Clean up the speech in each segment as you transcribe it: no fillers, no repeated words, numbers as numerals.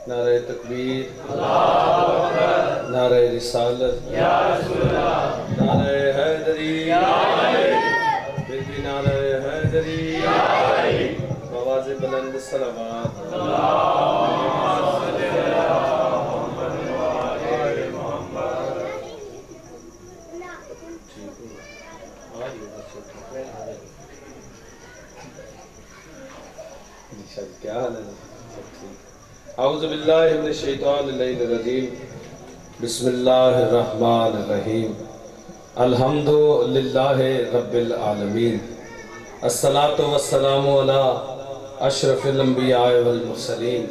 نعرہ تکبیر، نعرہ رسالت، نعرہ حیدری، پھر بھی نعرہ حیدری، آواز بلند صلوات۔ کیا حال ہے؟ اعوذ باللہ من الشیطان الرجیم، بسم اللہ الرحمن الرحیم، الحمد للہ رب العالمین، الصلاۃ والسلام علی اشرف الانبیاء والمرسلین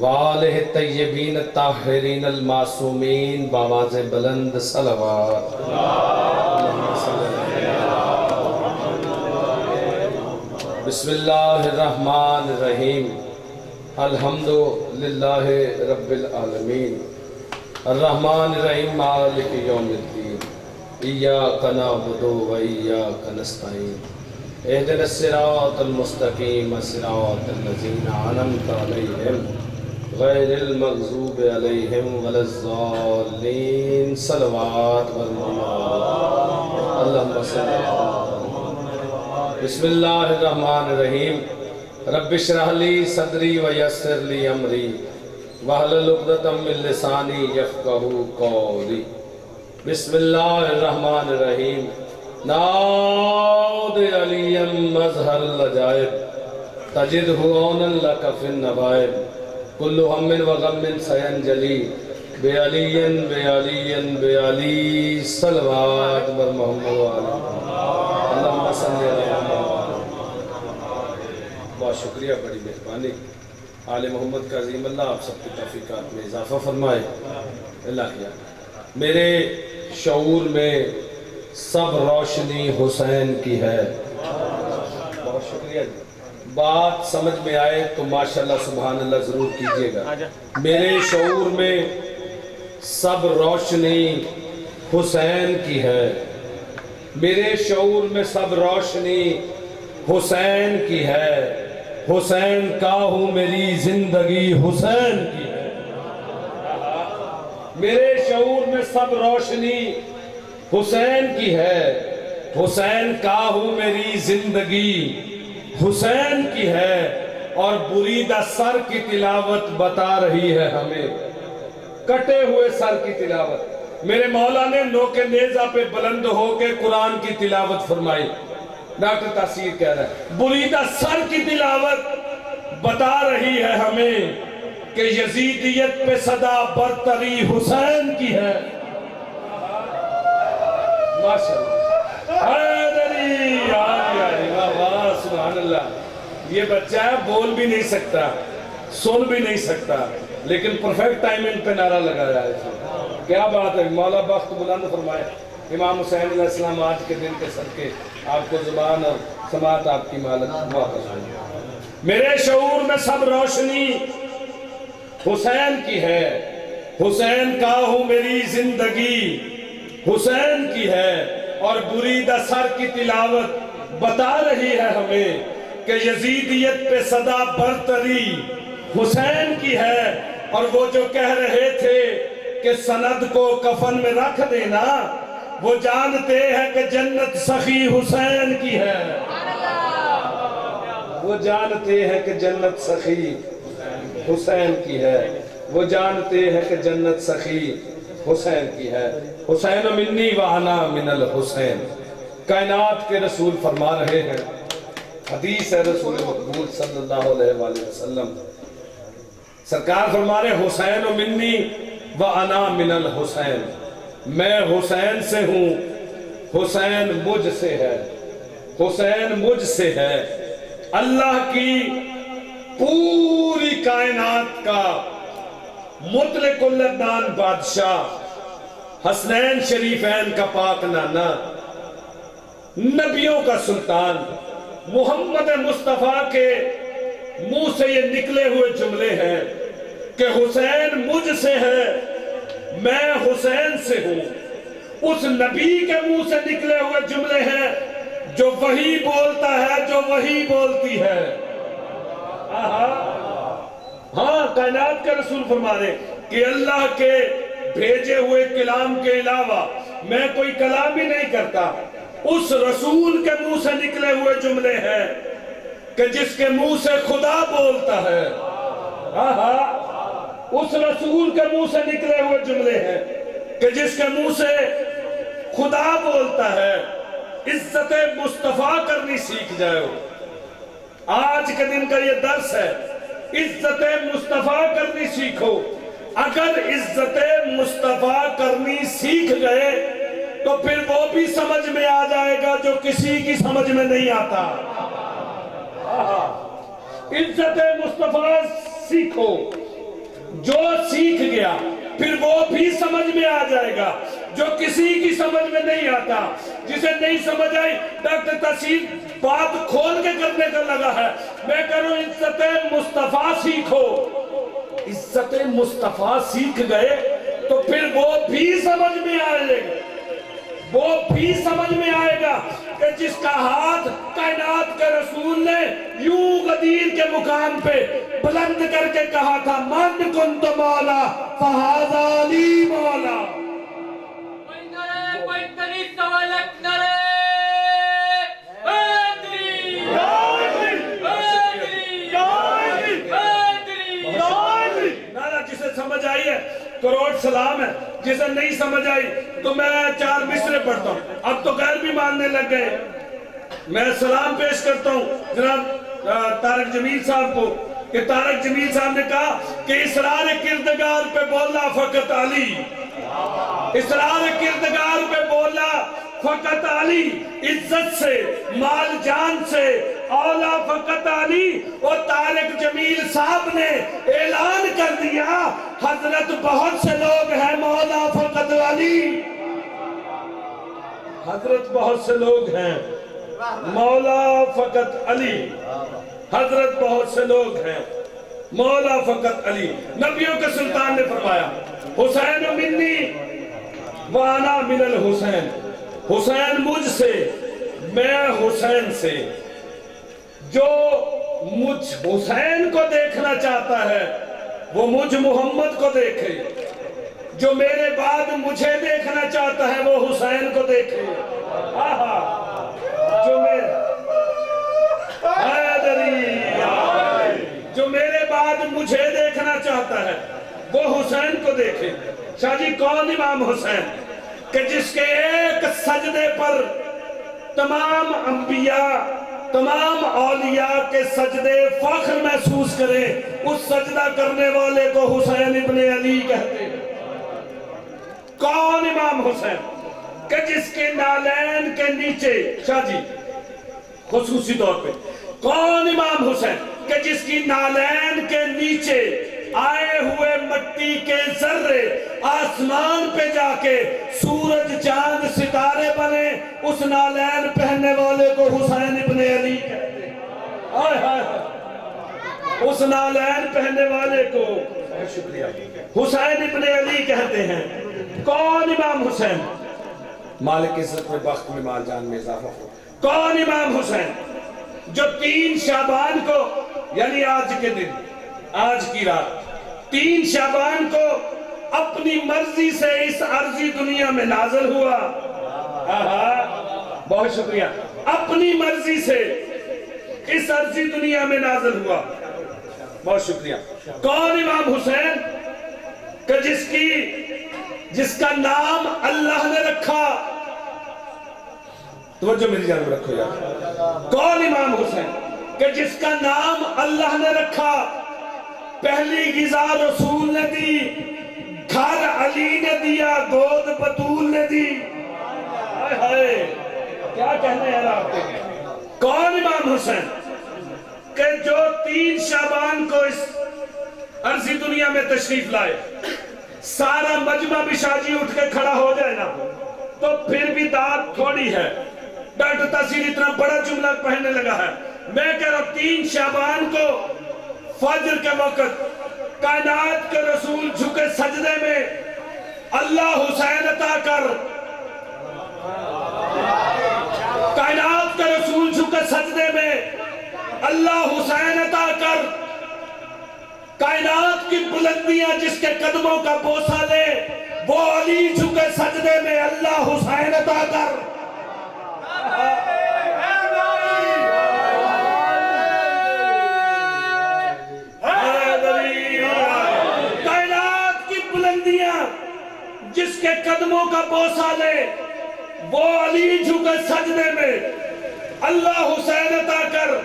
وآلہ الطیبین الطاہرین المعصومین بآواز بلند صلوات۔ بسم اللہ الرحمن الرحیم، الحمد للہ رب العالمین، الرحمن الرحیم، مالک یوم الدین، ایاک نعبد و ایاک نستعین، اہدنا الصراط المستقیم، صراط الذین انعمت علیہم غیر المغضوب علیہم ولا الضالین، صلوات اللہم صلی اللہ علیہ وسلم۔ بسم اللہ الرحمن الرحیم، رب اشرح لی صدری ویسر لی امری واحلل عقدۃ من لسانی یفقہوا قولی۔ بسم اللہ الرحمن الرحیم، نعود علیا مظہر العجائب تجدہ عونا لک فی النوائب، کل ہم و غم سینجلی بعلی بعلی بعلی، صلوات بر محمد وآلہ اللہم صلی علی محمد۔ بہت شکریہ، بڑی مہربانی آل محمد کا عظیم اللہ آپ سب کی توفیقات میں اضافہ فرمائے۔ اللہ کیا میرے شعور میں سب روشنی حسین کی ہے۔ بہت شکریہ جی، بات سمجھ میں آئے تو ماشاءاللہ سبحان اللہ ضرور کیجئے گا۔ میرے شعور میں سب روشنی حسین کی ہے، میرے شعور میں سب روشنی حسین کی ہے، حسین کا ہوں میری زندگی حسین کی ہے۔ میرے شعور میں سب روشنی حسین کی ہے، حسین کا ہوں میری زندگی حسین کی ہے، اور بریدہ سر کی تلاوت بتا رہی ہے ہمیں، کٹے ہوئے سر کی تلاوت۔ میرے مولا نے نوک نیزہ پہ بلند ہو کے قرآن کی تلاوت فرمائی۔ ڈاکٹر تاثیر کہہ رہا ہے بریدہ سر کی تلاوت بتا رہی ہے ہمیں کہ یزیدیت پہ صدا برتری حسین کی ہے۔ ماشاءاللہ حیدری واہ سبحان اللہ۔ یہ بچہ ہے بول بھی نہیں سکتا، سن بھی نہیں سکتا، لیکن پرفیکٹ ٹائمنگ پہ نعرہ لگایا ہے۔ کیا بات ہے، مولا بخت بلند فرمائے۔ امام حسین علیہ السلام آج کے دن کے صدقے آپ کو زبان اور سماعت آپ کی مالک واپس ہو۔ میرے شعور میں سب روشنی حسین کی ہے، حسین کا ہوں میری زندگی حسین کی ہے، اور بریدہ سر کی تلاوت بتا رہی ہے ہمیں کہ یزیدیت پہ صدا برتری حسین کی ہے۔ اور وہ جو کہہ رہے تھے کہ سند کو کفن میں رکھ دینا، وہ جانتے ہیں کہ جنت سخی حسین کی ہے۔ وہ جانتے ہیں کہ جنت سخی حسین کی ہے، وہ جانتے ہیں کہ جنت سخی حسین کی ہے۔ حسین منی وانا من الحسین، کائنات کے رسول فرما رہے ہیں، حدیث ہے رسول مقبول صلی اللہ علیہ وآلہ وسلم، سرکار فرما رہے حسین منی وانا من الحسین، میں حسین سے ہوں، حسین مجھ سے ہے، حسین مجھ سے ہے۔ اللہ کی پوری کائنات کا مطلق العدنان بادشاہ، حسنین شریفین کا پاک نانا، نبیوں کا سلطان، محمد مصطفیٰ کے منہ سے یہ نکلے ہوئے جملے ہیں کہ حسین مجھ سے ہے، میں حسین سے ہوں۔ اس نبی کے منہ سے نکلے ہوئے جملے ہیں جو وہی بولتا ہے، جو وہی بولتی ہے۔ ہاں کائنات کا رسول فرما رہے کہ اللہ کے بھیجے ہوئے کلام کے علاوہ میں کوئی کلام ہی نہیں کرتا. اس رسول کے منہ سے نکلے ہوئے جملے ہیں کہ جس کے منہ سے خدا بولتا ہے. اس رسول کے منہ سے نکلے ہوئے جملے ہیں کہ جس کے منہ سے خدا بولتا ہے. عزت مصطفیٰ کرنی سیکھ جاؤ. آج کے دن کا یہ درس ہے. عزت مصطفیٰ کرنی سیکھو. اگر عزت مصطفیٰ کرنی سیکھ گئے تو پھر وہ بھی سمجھ میں آ جائے گا جو کسی کی سمجھ میں نہیں آتا. عزت مصطفیٰ سیکھو. جو سیکھ گیا پھر وہ بھی سمجھ میں آ جائے گا جو کسی کی سمجھ میں نہیں آتا. جسے نہیں سمجھ آئی ڈاکٹر تحصیل بات کھول کے کرنے کا لگا ہے. میں کہوں عزت مصطفیٰ سیکھو. عزت مصطفیٰ سیکھ گئے تو پھر وہ بھی سمجھ میں آئے گا. وہ بھی سمجھ میں آئے گا کہ جس کا ہاتھ کائنات کے رسول نے یوں غدیر کے مقام پہ بلند کر کے کہا تھا من کنت مولا فہذا لی مولا. جسے سمجھ آئی ہے کروڑ سلام ہے. جسے نہیں سمجھ آئی تو میں 4 مصرے پڑھتا ہوں. اب تو غیر بھی ماننے لگ گئے. میں سلام پیش کرتا ہوں جناب طارق جمیل صاحب کو کہ طارق جمیل صاحب نے کہا کہ اسرار کردگار پہ بولا فقط علی. اسرار کردگار پہ بولا فقط علی. عزت سے مال جان سے اولا فقط علی. اور طارق جمیل صاحب نے اعلان کر دیا حضرت بہت سے لوگ ہیں مولا فقط علی. حضرت بہت سے لوگ ہیں مولا فقط علی. حضرت بہت سے لوگ ہیں مولا فقط علی. نبیوں کے سلطان نے فرمایا حسین منی وانا من الحسین. حسین مجھ سے میں حسین سے. جو مجھ حسین کو دیکھنا چاہتا ہے وہ مجھ محمد کو دیکھے. جو میرے بعد مجھے دیکھنا چاہتا ہے وہ حسین کو دیکھے. جو میرے بعد مجھے دیکھنا چاہتا ہے وہ حسین کو دیکھے. شاہ جی کون امام حسین کہ جس کے ایک سجدے پر تمام انبیاء تمام اولیاء کے سجدے فخر محسوس کریں. اس سجدہ کرنے والے کو حسین ابن علی کہتے ہیں. کون امام حسین کہ جس کے نالین کے نیچے شاہ جی خصوصی طور پہ کون امام حسین کہ جس کی نالین کے نیچے آئے ہوئے مٹی کے ذرے آسمان پہ جا کے سورج چاند ستارے بنے. اس نالین پہننے والے کو حسین ابن علی کہتے ہیں. اس نالین پہننے والے کو شکریہ حسین ابن علی کہتے ہیں. کون امام حسین مالک عزت میں بخت میں مال جان میں اضافہ ہو. کون امام حسین جو 3 شعبان کو یعنی آج کے دن آج کی رات 3 شعبان کو اپنی مرضی سے اس عرضی دنیا میں نازل ہوا. بہت شکریہ. اپنی مرضی سے اس عرضی دنیا میں نازل ہوا. بہت شکریہ. کون امام حسین کہ جس کا نام اللہ نے رکھا. توجہ میری جانب رکھو یار. کون امام حسین کہ جس کا نام اللہ نے رکھا. پہلی غذا رسول نے دی. گھر علی نے دیا. گود بطول نے دی. کیا کہنے ہیں آپ کے. کون امام حسین کہ جو 3 شعبان کو اس عرضی دنیا میں تشریف لائے. سارا مجمع بھی شاجی اٹھ کے کھڑا ہو جائے نا تو پھر بھی داد تھوڑی ہے. ڈاکٹر تحصیل اتنا بڑا جملہ پہننے لگا ہے. میں کہہ رہا ہوں 3 شعبان کو فجر کے وقت کائنات کے رسول جھکے سجدے میں اللہ حسین عطا کر. کائنات کے رسول جھکے سجدے میں اللہ حسین عطا کر. کائنات کی بلندیاں جس کے قدموں کا بوسہ لے، وہ علی جھکے سجدے میں اللہ حسین عطا کر۔ کائنات کی بلندیاں جس کے قدموں کا بوسہ لے، وہ علی جھکے سجدے میں اللہ حسین عطا کر۔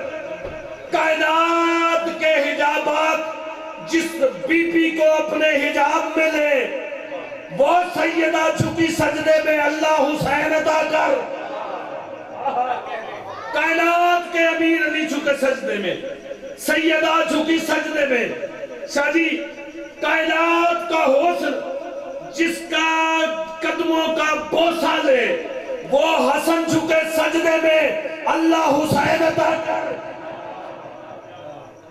کائنات کے حجابات جس بی بی کو اپنے حجاب میں لے، وہ سیدہ جھکی سجدے میں اللہ حسین عطا کر۔ کائنات کے امیر علی جھکے سجدے میں، سیدہ جھکی سجدے میں۔ شاہ جی، کائنات کا حسن جس کا قدموں کا بوسہ لے، وہ حسن جھکے سجدے میں اللہ حسین عطا کر۔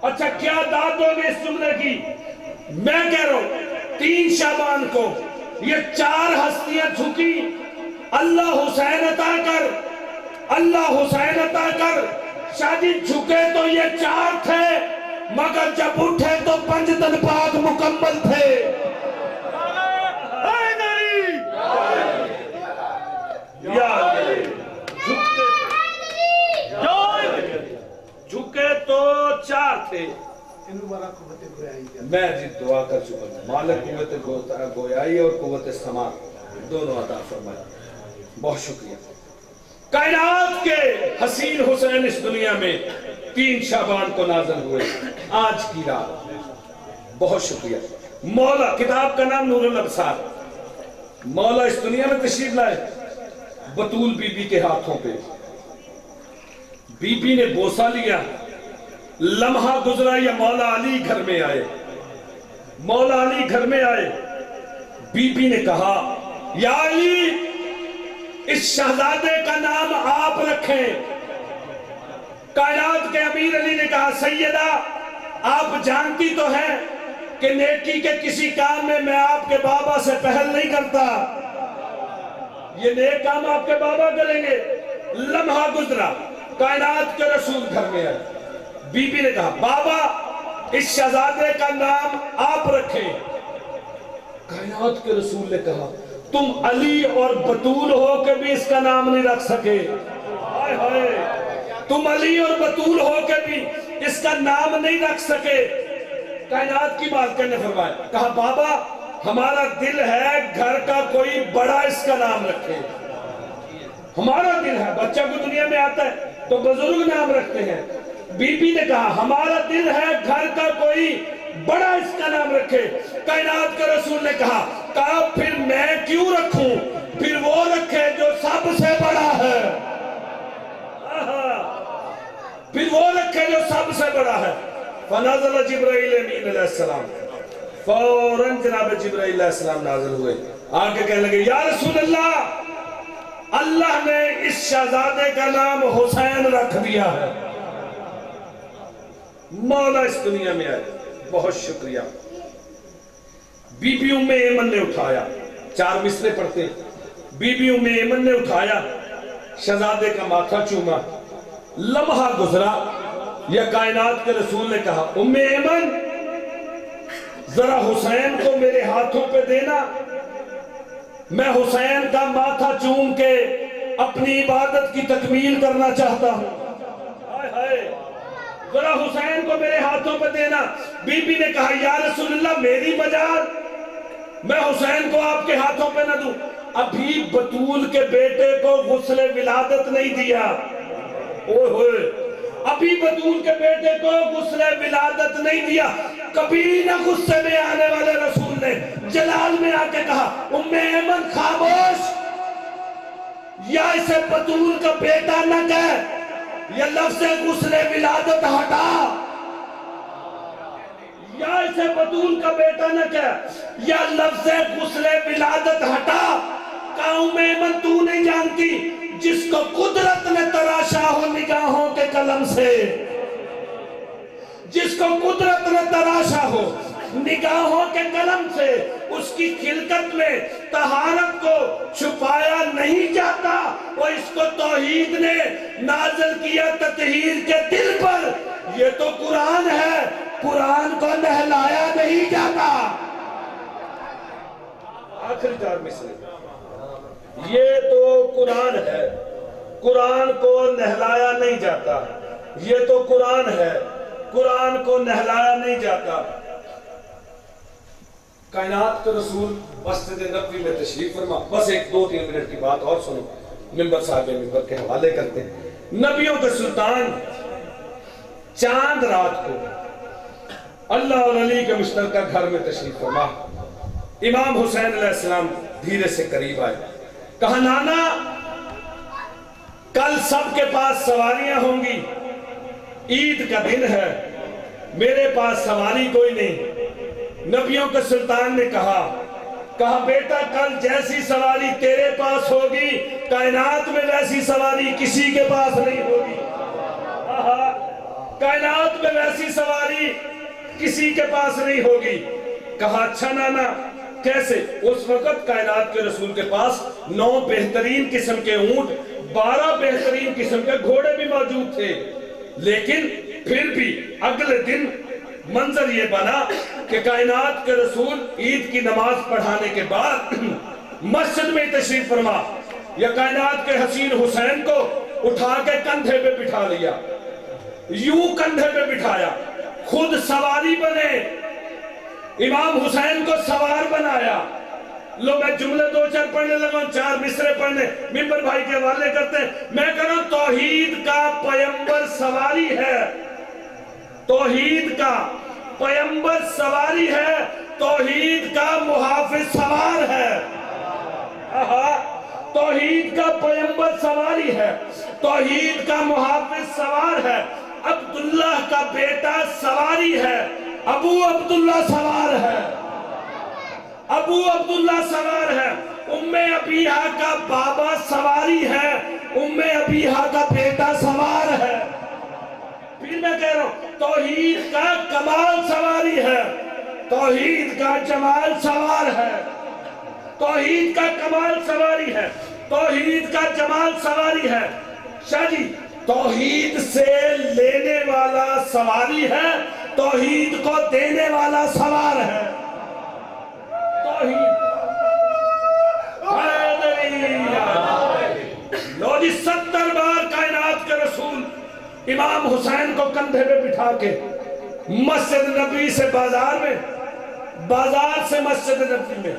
اچھا کیا داد دو گے اس جملے کی؟ میں کہہ رہا ہوں 3 شعبان کو یہ 4 ہستیاں جھکی، اللہ حسین عطا کر، اللہ حسین عطا کر۔ شاہ جی جھکے تو یہ 4 تھے، مگر جب اٹھے تو 5 دن بعد مکمل تھے۔ جھکے تو 4 تھے۔ میں جی دعا کر چکا ہوں، مالک قوت گویائی اور قوت سماع دونوں عطا فرمائے۔ بہت شکریہ۔ کائنات کے حسین حسین اس دنیا میں 3 شعبان کو نازل ہوئے، آج کی رات۔ بہت شکریہ۔ مولا، کتاب کا نام نور الابصار، مولا اس دنیا میں تشریف لائے بطول بی بی کے ہاتھوں پہ۔ بی بی نے بوسہ لیا، لمحہ گزرا یا مولا علی گھر میں آئے، مولا علی گھر میں آئے۔ بی بی نے کہا یا علی، اس شہزادے کا نام آپ رکھیں۔ کائنات کے امیر علی نے کہا سیدہ، آپ جانتی تو ہیں کہ نیکی کے کسی کام میں آپ کے بابا سے پہل نہیں کرتا، یہ نیک کام آپ کے بابا کریں گے۔ لمحہ گزرا، کائنات کے رسول گھر میں آئے۔ بی بی نے کہا بابا، اس شہزادے کا نام آپ رکھیں۔ کائنات کے رسول نے کہا تم علی اور بطول ہو کے بھی اس کا نام نہیں رکھ سکے۔ ہائے ہائے، تم علی اور بطول ہو کے بھی اس کا نام نہیں رکھ سکے۔ کائنات کی بات کرنے فرمایا، کہا بابا ہمارا دل ہے گھر کا کوئی بڑا اس کا نام رکھے۔ ہمارا دل ہے، بچہ کو دنیا میں آتا ہے تو بزرگ نام رکھتے ہیں۔ بی بی نے کہا ہمارا دل ہے گھر کا کوئی بڑا اس کا نام رکھے۔ کائنات کے رسول نے کہا پھر میں کیوں رکھوں، پھر وہ رکھے جو سب سے بڑا ہے، پھر وہ رکھے جو سب سے بڑا ہے۔ فنزل جبرائیل امین علیہ السلام، فوراً جناب جبرائیل علیہ السلام نازل ہوئے، آگے کہنے لگے یا رسول اللہ، اللہ نے اس شہزادے کا نام حسین رکھ دیا ہے۔ مولا اس دنیا میں آئے، بہت شکریہ۔ بی بی ام ایمن نے اٹھایا، 4 مصرے پڑھتے، بی بی ام ایمن نے اٹھایا، شہزادے کا ماتھا چوما۔ لمحہ گزرا یا کائنات کے رسول نے کہا ام ایمن، ذرا حسین کو میرے ہاتھوں پہ دینا، میں حسین کا ماتھا چوم کے اپنی عبادت کی تکمیل کرنا چاہتا ہوں۔ ذرا حسین کو میرے ہاتھوں پہ دینا۔ بی بی نے کہا یا رسول اللہ میری مجال، میں حسین کو آپ کے ہاتھوں پہ نہ دوں۔ ابھی بطول کے بیٹے کو غسل ولادت نہیں دیا، اوہ ہوئے، ابھی بطول کے بیٹے کو غسل ولادت نہیں دیا۔ کبھی نہ غصے میں آنے والے رسول نے جلال میں آ کے کہا ام ایمن خاموش، یا اسے بطول کا بیٹا نہ کہہ، یا لفظ غسل ولادت ہٹا، یا اسے بطول کا بیٹا نہ کہہ، یا لفظ غسل ولادت ہٹا۔ کہا ام ایمن تو نہیں جانتی جس کو قدرت نے تراشا ہو نگاہوں کے قلم سے، جس کو قدرت نے تراشا ہو نگاہوں کے قلم سے، اس کی خلقت میں طہارت کو چھپایا نہیں جاتا، وہ اس کو توحید نے نازل کیا تطہیر کے دل پر۔ یہ تو قرآن ہے، قرآن کو نہلایا نہیں جاتا۔ آخری 4 مصرے، یہ تو قرآن ہے، قرآن کو نہلایا نہیں جاتا، یہ تو قرآن ہے، قرآن کو نہلایا نہیں جاتا۔ کائنات کے رسول مسجد نبوی میں تشریف فرما، بس ایک 2-3 منٹ کی بات اور سنو، ممبر صاحب ممبر کے حوالے کرتے ہیں۔ نبیوں کے سلطان چاند رات کو اللہ اور علی کے مشترکہ گھر میں تشریف فرما، امام حسین علیہ السلام دھیرے سے قریب آئے، کہا نانا کل سب کے پاس سواریاں ہوں گی، عید کا دن ہے، میرے پاس سواری کوئی نہیں۔ نبیوں کے سلطان نے کہا بیٹا کل جیسی سواری تیرے پاس ہوگی کائنات میں ویسی سواری کسی کے پاس نہیں ہوگی۔ کائنات میں ویسی سواری کسی کے پاس نہیں ہوگی۔ کہا اچھا نانا کیسے؟ اس وقت کائنات کے رسول کے پاس 9 بہترین قسم کے اونٹ، 12 بہترین قسم کے گھوڑے بھی موجود تھے، لیکن پھر بھی اگلے دن منظر یہ بنا کہ کائنات کے رسول عید کی نماز پڑھانے کے بعد مسجد میں تشریف فرما، یا کائنات کے حسین حسین کو اٹھا کے کندھے پہ بٹھا لیا، یوں کندھے پہ بٹھایا، خود سواری بنے، امام حسین کو سوار بنایا۔ لو میں جملے 2-4 پڑھنے لگا، 4 مصرے پڑھنے، ممبر بھائی کے حوالے کرتے ہیں۔ میں کہنا توحید کا پیمبر سواری ہے، توحید کا پیمبر سواری ہے، توحید کا محافظ سوار ہے۔ توحید کا پیمبر سواری ہے، توحید کا محافظ سوار ہے، عبداللہ کا بیٹا سواری ہے، ابو عبداللہ سوار ہے، ابو عبداللہ سوار ہے، ام ابیہا کا بابا سواری ہے، ام ابیہا کا بیٹا سوار ہے۔ پھر میں کہہ رہا ہوں توحید کا کمال سواری ہے، توحید کا جمال سوار ہے، توحید کا کمال سواری ہے، توحید کا جمال سواری ہے۔ شاہ جی توحید سے لینے والا سواری ہے، توحید کو دینے والا سوار ہے۔ توحید لو جی 70 بار کائنات کے رسول امام حسین کو کندھے پہ بٹھا کے مسجد نبوی سے بازار میں، بازار سے مسجد نبوی میں،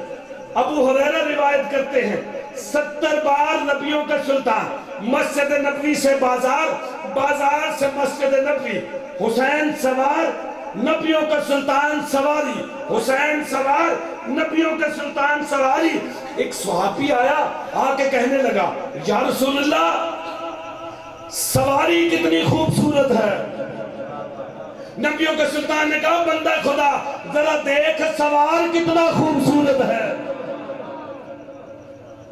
ابو ہریرہ روایت کرتے ہیں 70 بار نبیوں کا سلطان مسجد نبوی سے بازار، بازار سے مسجد نبوی، حسین سوار نبیوں کا سلطان سواری، حسین سوار نبیوں کا سلطان سواری۔ ایک صحابی آیا، آ کے کہنے لگا یا رسول اللہ سواری کتنی خوبصورت ہے۔ نبیوں کے سلطان نے کہا بندہ خدا ذرا دیکھ سوار کتنا خوبصورت ہے۔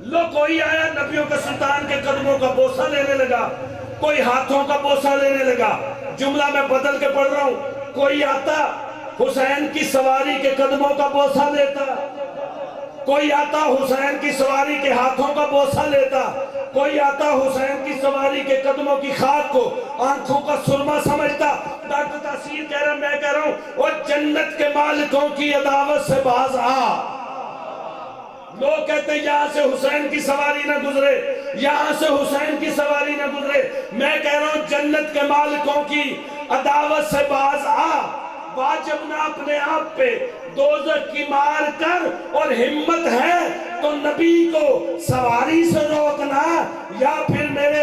لو کوئی آیا نبیوں کے سلطان کے قدموں کا بوسہ لینے لگا، کوئی ہاتھوں کا بوسہ لینے لگا۔ جملہ میں بدل کے پڑھ رہا ہوں، کوئی آتا حسین کی سواری کے قدموں کا بوسہ لیتا، کوئی آتا حسین کی سواری کے ہاتھوں کا بوسہ لیتا، کوئی آتا حسین کی سواری کے قدموں کی خاک کو آنکھوں کا سرما سمجھتا۔ ڈاکٹر تاثیر کہہ رہا میں کہہ رہا ہوں وہ جنت کے مالکوں کی عداوت سے باز آ۔ لوگ کہتے ہیں یہاں سے حسین کی سواری نہ گزرے، یہاں سے حسین کی سواری نہ گزرے۔ میں کہہ رہا ہوں جنت کے مالکوں کی عداوت سے باز آ، واجب نہ اپنے آپ پہ دوزخ کی مار کر، اور ہمت ہے تو نبی کو سواری سے روکنا، یا پھر میرے